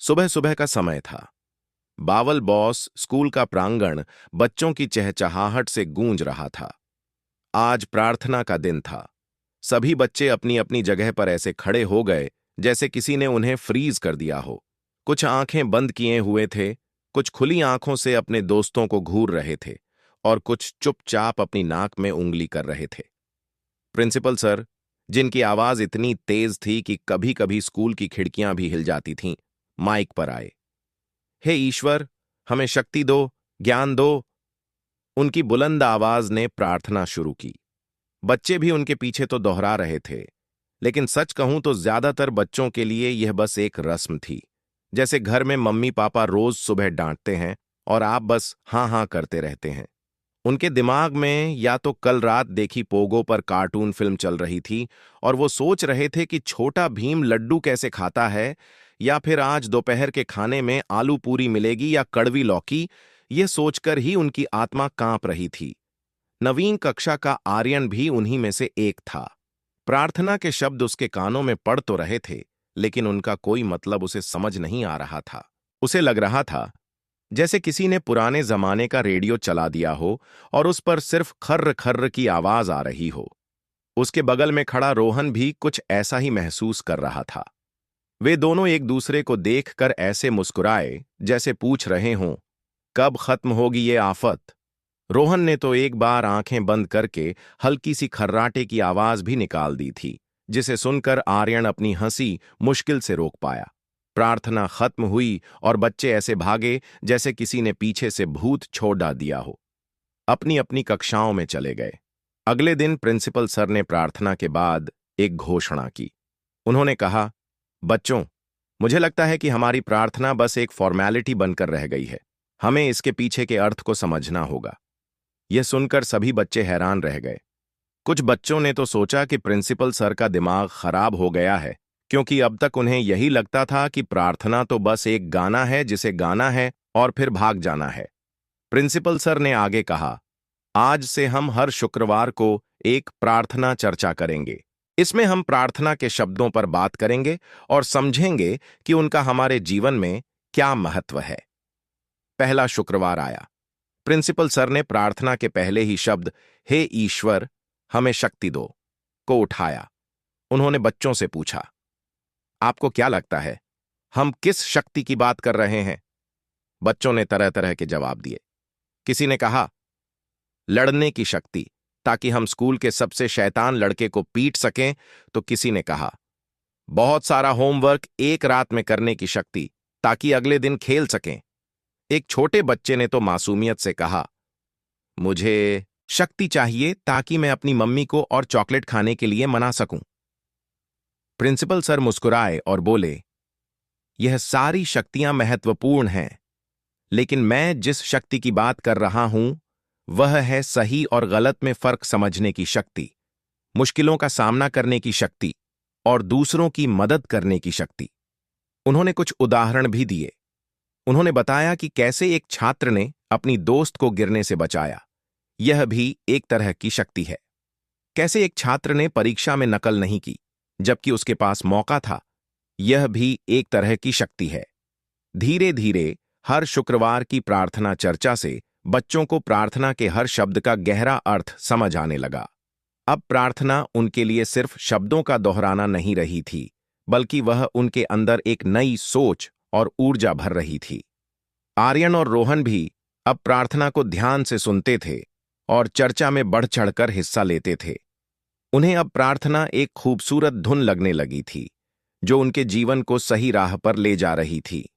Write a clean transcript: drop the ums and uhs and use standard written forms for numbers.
सुबह सुबह का समय था। बावल बॉस स्कूल का प्रांगण बच्चों की चहचहाहट से गूंज रहा था। आज प्रार्थना का दिन था। सभी बच्चे अपनी अपनी जगह पर ऐसे खड़े हो गए जैसे किसी ने उन्हें फ्रीज कर दिया हो। कुछ आंखें बंद किए हुए थे, कुछ खुली आंखों से अपने दोस्तों को घूर रहे थे और कुछ चुपचाप अपनी नाक में उंगली कर रहे थे। प्रिंसिपल सर, जिनकी आवाज इतनी तेज थी कि कभी कभी स्कूल की खिड़कियां भी हिल जाती थीं, माइक पर आए। हे ईश्वर, हमें शक्ति दो, ज्ञान दो। उनकी बुलंद आवाज ने प्रार्थना शुरू की। बच्चे भी उनके पीछे तो दोहरा रहे थे, लेकिन सच कहूं तो ज्यादातर बच्चों के लिए यह बस एक रस्म थी। जैसे घर में मम्मी पापा रोज सुबह डांटते हैं और आप बस हां हां करते रहते हैं। उनके दिमाग में या तो कल रात देखी पोगो पर कार्टून फिल्म चल रही थी और वो सोच रहे थे कि छोटा भीम लड्डू कैसे खाता है, या फिर आज दोपहर के खाने में आलू पूरी मिलेगी या कड़वी लौकी। ये सोचकर ही उनकी आत्मा कांप रही थी। नवीन कक्षा का आर्यन भी उन्हीं में से एक था। प्रार्थना के शब्द उसके कानों में पड़ तो रहे थे, लेकिन उनका कोई मतलब उसे समझ नहीं आ रहा था। उसे लग रहा था जैसे किसी ने पुराने जमाने का रेडियो चला दिया हो और उस पर सिर्फ खर्र खर्र की आवाज आ रही हो। उसके बगल में खड़ा रोहन भी कुछ ऐसा ही महसूस कर रहा था। वे दोनों एक दूसरे को देखकर ऐसे मुस्कुराए जैसे पूछ रहे हों, कब खत्म होगी ये आफत। रोहन ने तो एक बार आंखें बंद करके हल्की सी खर्राटे की आवाज भी निकाल दी थी, जिसे सुनकर आर्यन अपनी हंसी मुश्किल से रोक पाया। प्रार्थना खत्म हुई और बच्चे ऐसे भागे जैसे किसी ने पीछे से भूत छोड़ डाल दिया हो। अपनी अपनी कक्षाओं में चले गए। अगले दिन प्रिंसिपल सर ने प्रार्थना के बाद एक घोषणा की। उन्होंने कहा, बच्चों, मुझे लगता है कि हमारी प्रार्थना बस एक फॉर्मेलिटी बनकर रह गई है। हमें इसके पीछे के अर्थ को समझना होगा। यह सुनकर सभी बच्चे हैरान रह गए। कुछ बच्चों ने तो सोचा कि प्रिंसिपल सर का दिमाग खराब हो गया है, क्योंकि अब तक उन्हें यही लगता था कि प्रार्थना तो बस एक गाना है जिसे गाना है और फिर भाग जाना है। प्रिंसिपल सर ने आगे कहा, आज से हम हर शुक्रवार को एक प्रार्थना चर्चा करेंगे। इसमें हम प्रार्थना के शब्दों पर बात करेंगे और समझेंगे कि उनका हमारे जीवन में क्या महत्व है। पहला शुक्रवार आया। प्रिंसिपल सर ने प्रार्थना के पहले ही शब्द हे ईश्वर, हमें शक्ति दो को उठाया। उन्होंने बच्चों से पूछा, आपको क्या लगता है, हम किस शक्ति की बात कर रहे हैं? बच्चों ने तरह तरह के जवाब दिए। किसी ने कहा, लड़ने की शक्ति, ताकि हम स्कूल के सबसे शैतान लड़के को पीट सकें। तो किसी ने कहा, बहुत सारा होमवर्क एक रात में करने की शक्ति, ताकि अगले दिन खेल सकें। एक छोटे बच्चे ने तो मासूमियत से कहा, मुझे शक्ति चाहिए ताकि मैं अपनी मम्मी को और चॉकलेट खाने के लिए मना सकूं। प्रिंसिपल सर मुस्कुराए और बोले, यह सारी शक्तियां महत्वपूर्ण हैं, लेकिन मैं जिस शक्ति की बात कर रहा हूं वह है सही और गलत में फर्क समझने की शक्ति, मुश्किलों का सामना करने की शक्ति और दूसरों की मदद करने की शक्ति। उन्होंने कुछ उदाहरण भी दिए। उन्होंने बताया कि कैसे एक छात्र ने अपनी दोस्त को गिरने से बचाया, यह भी एक तरह की शक्ति है। कैसे एक छात्र ने परीक्षा में नकल नहीं की जबकि उसके पास मौका था, यह भी एक तरह की शक्ति है। धीरे धीरे हर शुक्रवार की प्रार्थना चर्चा से बच्चों को प्रार्थना के हर शब्द का गहरा अर्थ समझ आने लगा। अब प्रार्थना उनके लिए सिर्फ शब्दों का दोहराना नहीं रही थी, बल्कि वह उनके अंदर एक नई सोच और ऊर्जा भर रही थी। आर्यन और रोहन भी अब प्रार्थना को ध्यान से सुनते थे और चर्चा में बढ़ चढ़कर हिस्सा लेते थे। उन्हें अब प्रार्थना एक खूबसूरत धुन लगने लगी थी, जो उनके जीवन को सही राह पर ले जा रही थी।